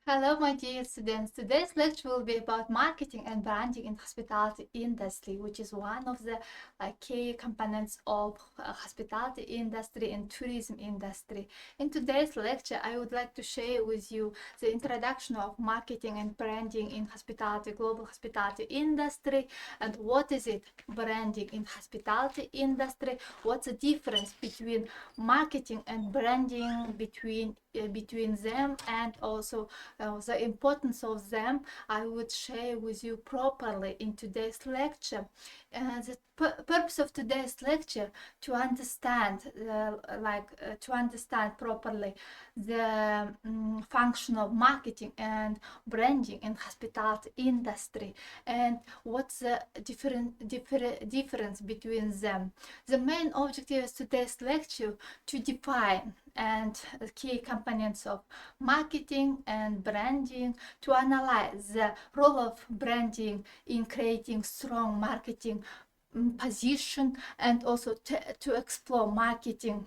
Hello, my dear students. Today's lecture will be about marketing and branding in hospitality industry, which is one of the key components of hospitality industry and tourism industry. In today's lecture, I would like to share with you the introduction of marketing and branding in hospitality, global hospitality industry, and what is it, branding in hospitality industry, what's the difference between marketing and branding between them, and also the importance of them I would share with you properly in today's lecture. The purpose of today's lecture to understand properly the function of marketing and branding in hospitality industry and what's the difference between them. The main objective of today's lecture to define and key components of marketing and branding, to analyze the role of branding in creating strong marketing position, and also to explore marketing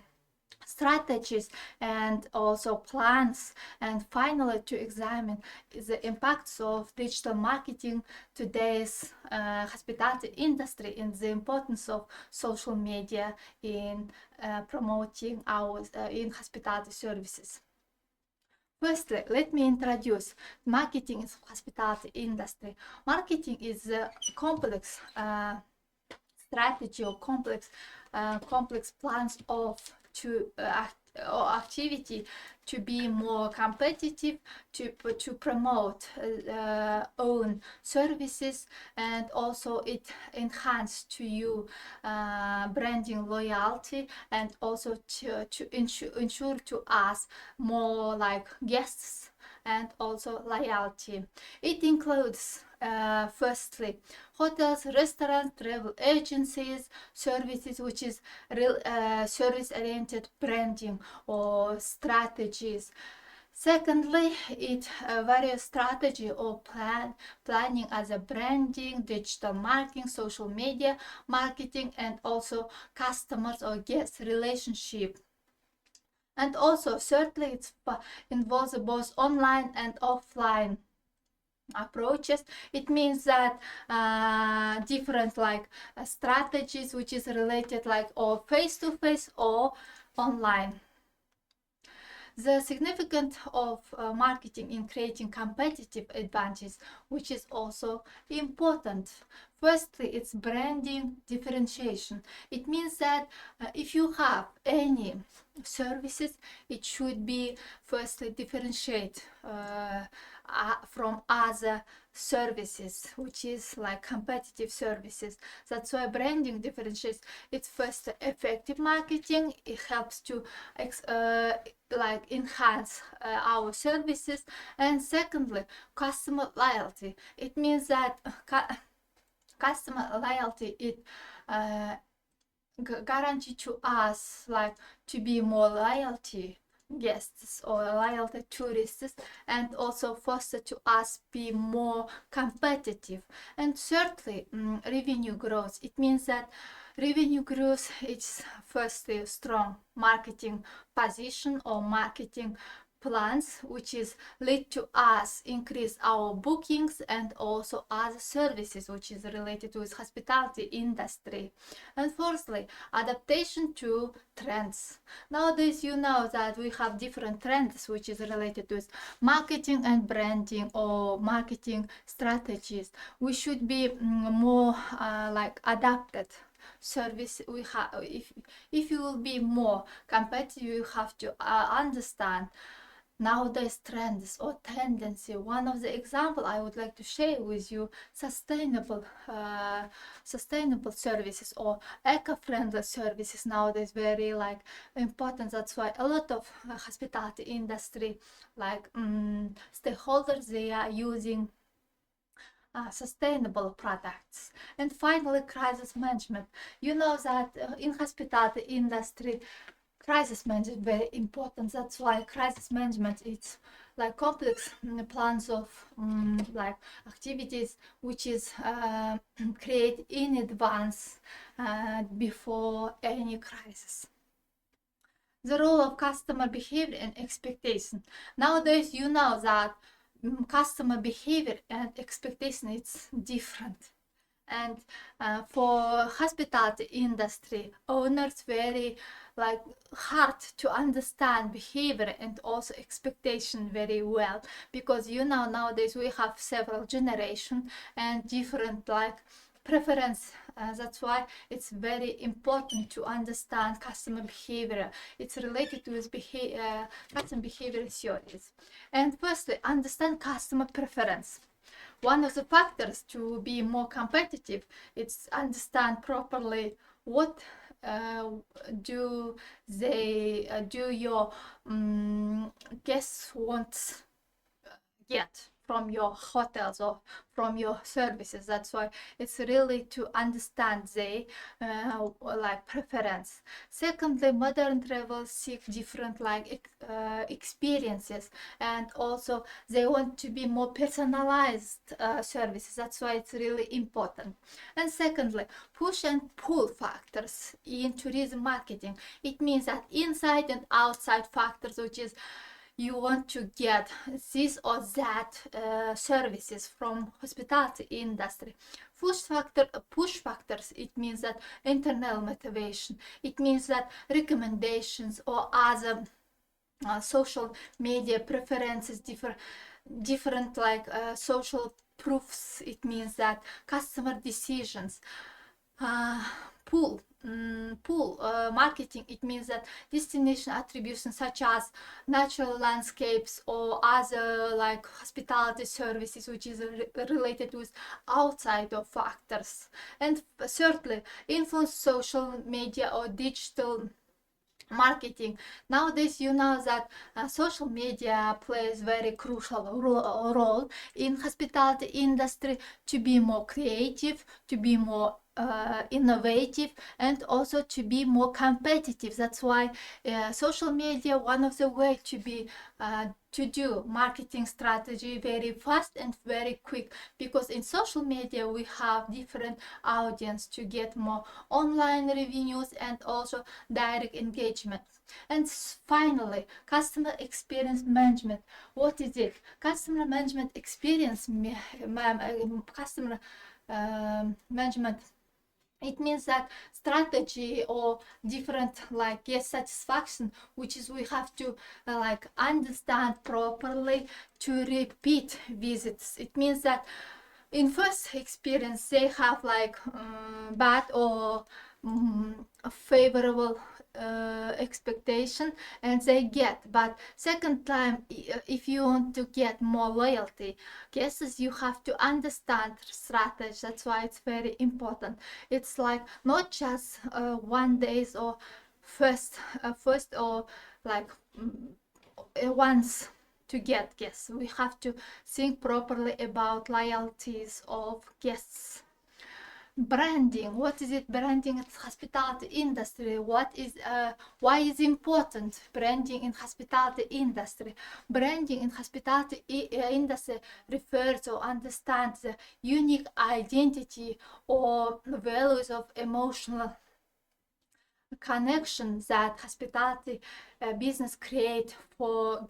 strategies and also plans, and finally to examine the impacts of digital marketing today's hospitality industry and the importance of social media in promoting our in hospitality services. Firstly, let me introduce marketing in hospitality industry. Marketing is a complex strategy or complex plans of or activity to be more competitive, to promote own services, and also it enhance to you branding loyalty, and also to ensure to us more like guests and also loyalty. It includes firstly hotels, restaurants, travel agencies, services, which is real service-oriented branding or strategies. Secondly, it various strategy or planning as a branding, digital marketing, social media marketing, and also customers or guest relationship. And also, thirdly, it involves both online and offline approaches. It means that different strategies which is related like or face-to-face or online. The significance of marketing in creating competitive advantages, which is also important. Firstly, it's branding differentiation. It means that if you have any services, it should be firstly differentiate from other services, which is like competitive services. That's why branding differentiates. It's first effective marketing. It helps to enhance our services. And secondly, customer loyalty. It means that customer loyalty it guarantee to us like to be more loyalty guests or loyalty tourists, and also foster to us be more competitive. And thirdly, revenue growth. It means that revenue growth is firstly strong marketing position or marketing plans, which is lead to us increase our bookings and also other services which is related to hospitality industry. And fourthly, adaptation to trends. Nowadays you know that we have different trends which is related to marketing and branding or marketing strategies. We should be more adapted service. We have if you will be more competitive, you have to understand nowadays trends or tendency. One of the example I would like to share with you, sustainable services or eco-friendly services nowadays very important. That's why a lot of hospitality industry stakeholders, they are using sustainable products. And finally, crisis management. You know that in hospitality industry, crisis management is very important. That's why crisis management it's like complex plans of activities which is create in advance before any crisis. The role of customer behavior and expectation. Nowadays you know that customer behavior and expectation is different. And for hospitality industry, owners very like hard to understand behavior and also expectation very well, because nowadays we have several generation and different like preference. That's why it's very important to understand customer behavior. It's related with customer behavior theories. And firstly, understand customer preference. One of the factors to be more competitive is understand properly what do your guests want get from your hotels or from your services. That's why it's really to understand the like preference. Secondly, modern travelers seek different like experiences, and also they want to be more personalized services. That's why it's really important. And secondly, push and pull factors in tourism marketing. It means that inside and outside factors, which is you want to get this or that services from hospitality industry. Push factors, it means that internal motivation. It means that recommendations or other social media preferences, different like social proofs. It means that customer decisions. Pull marketing, it means that destination attributions such as natural landscapes or other like hospitality services, which is related with outside of factors. And thirdly, influence social media or digital marketing. Nowadays, you know that social media plays very crucial role in hospitality industry to be more creative, to be more innovative, and also to be more competitive. That's why social media, one of the way to be to do marketing strategy very fast and very quick, because in social media we have different audience to get more online revenues and also direct engagement. And finally, customer experience management. What is it? Customer management experience customer management, it means that strategy or different like guest satisfaction, which is we have to like understand properly to repeat visits. It means that in first experience they have like bad or favorable expectation and they get, but second time if you want to get more loyalty guests, you have to understand strategy. That's why it's very important. It's like not just 1 days or first or like once to get guests. We have to think properly about loyalties of guests. Branding, what is it? Branding in hospitality industry. What is why is important branding in hospitality industry? Branding in hospitality industry refers or understands the unique identity or values of emotional connection that hospitality business create for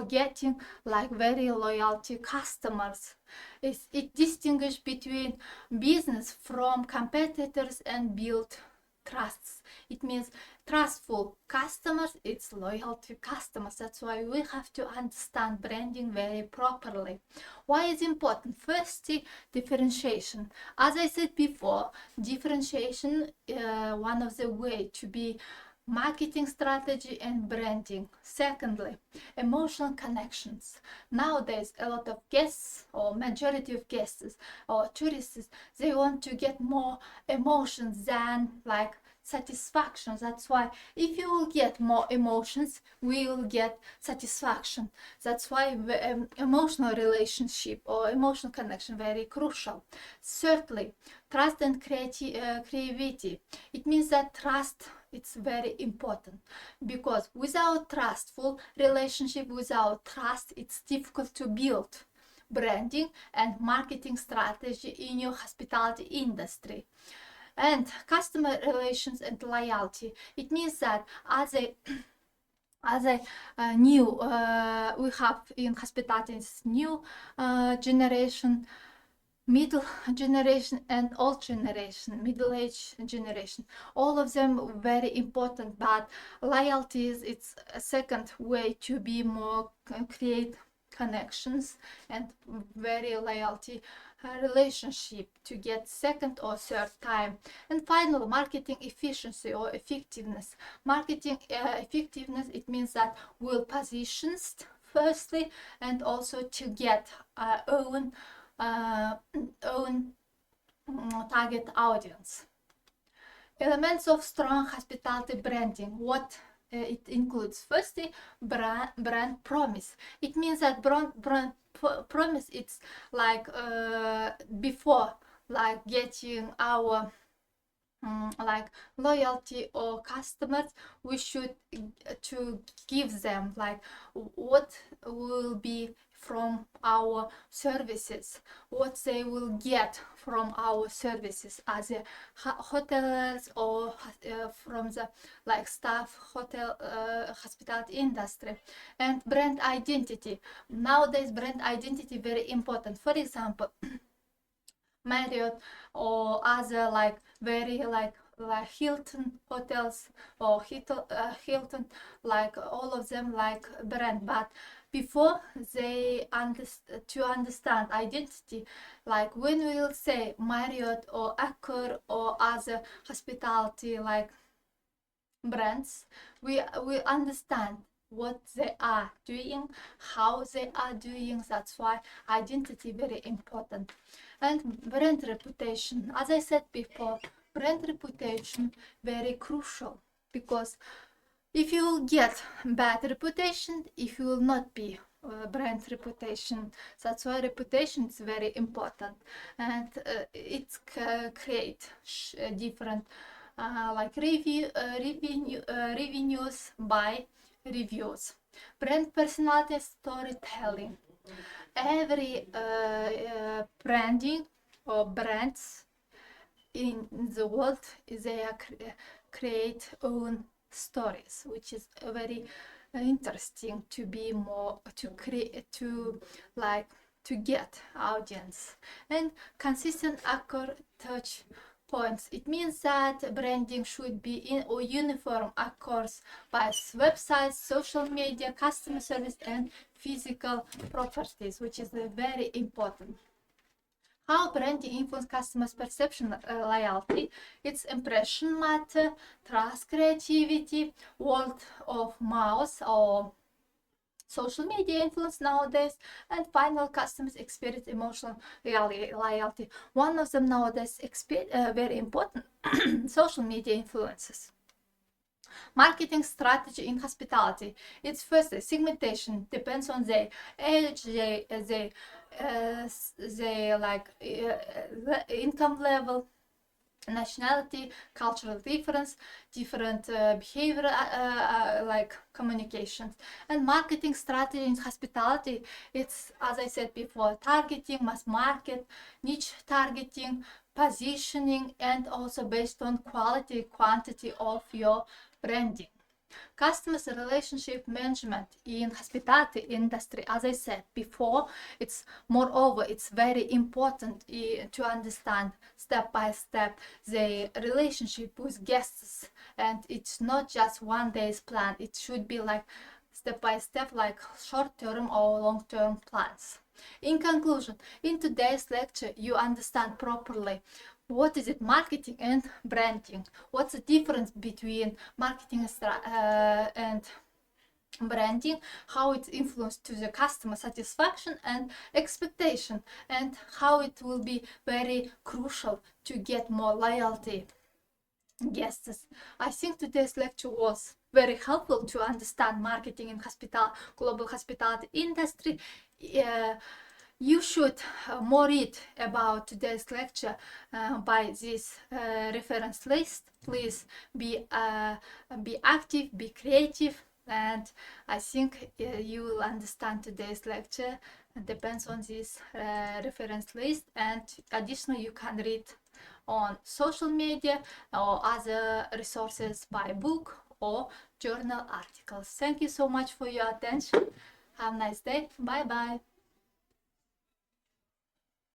getting like very loyalty customers. It distinguishes between business from competitors and build trusts. It means trustful customers, it's loyalty customers. That's why we have to understand branding very properly. Why is important? Firstly, differentiation. As I said before, differentiation one of the way to be marketing strategy and branding. Secondly, emotional connections. Nowadays, a lot of guests or majority of guests or tourists, they want to get more emotions than like satisfaction. That's why if you will get more emotions, we will get satisfaction. That's why the emotional relationship or emotional connection very crucial. Thirdly, trust and creativity. It means that trust, it's very important, because without trustful relationship, without trust, it's difficult to build branding and marketing strategy in your hospitality industry. And customer relations and loyalty, it means that as a as a new we have in hospitality new generation, middle generation, and old generation, middle age generation. All of them very important, but loyalty is it's a second way to be more create connections and very loyalty relationship to get second or third time. And finally, marketing efficiency or effectiveness. Marketing effectiveness, it means that we'll positions firstly, and also to get own own target audience. Elements of strong hospitality branding. What it includes? Firstly, brand promise. It means that brand promise, it's like before like getting our like loyalty or customers, we should to give them like what will be from our services, what they will get from our services as a hotels or from the like staff hotel hospitality industry. And brand identity. Nowadays brand identity very important. For example, Marriott or other like very like Hilton hotels or Hilton, like all of them like brand. But before they to understand identity, like when we will say Marriott or Accor or other hospitality like brands, we understand what they are doing, how they are doing. That's why identity very important. And brand reputation, as I said before, brand reputation very crucial, because if you will get bad reputation, if you will not be brand reputation, that's why reputation is very important. And it create different like revenues by reviews. Brand personality storytelling. Every branding or brands in the world, they create own stories, which is very interesting to be more to create to like to get audience. And consistent accurate touch points. It means that branding should be in or uniform across by websites, social media, customer service, and physical properties, which is very important. How branding influence customers' perception loyalty? Its impression matter, trust, creativity, word of mouth or social media influence nowadays, and final customers experience emotional loyalty. One of them nowadays very important social media influences. Marketing strategy in hospitality. It's first segmentation, depends on the age, they like income level, nationality, cultural difference, different behavior like communications. And marketing strategy in hospitality, it's, as I said before, targeting, mass market, niche targeting, positioning, and also based on quality, quantity of your branding. Customers relationship management in hospitality industry, as I said before, it's moreover it's very important to understand step by step the relationship with guests, and it's not just one day's plan, it should be like step by step, like short-term or long-term plans. In conclusion, in today's lecture you understand properly what is it marketing and branding, what's the difference between marketing and branding, how it influenced to the customer satisfaction and expectation, and how it will be very crucial to get more loyalty guests. I think today's lecture was very helpful to understand marketing in global hospitality industry. You should more read about today's lecture by this reference list. Please be active, be creative, and I think you will understand today's lecture. It depends on this reference list, and additionally you can read on social media or other resources by book or journal articles. Thank you so much for your attention. Have a nice day. Bye bye.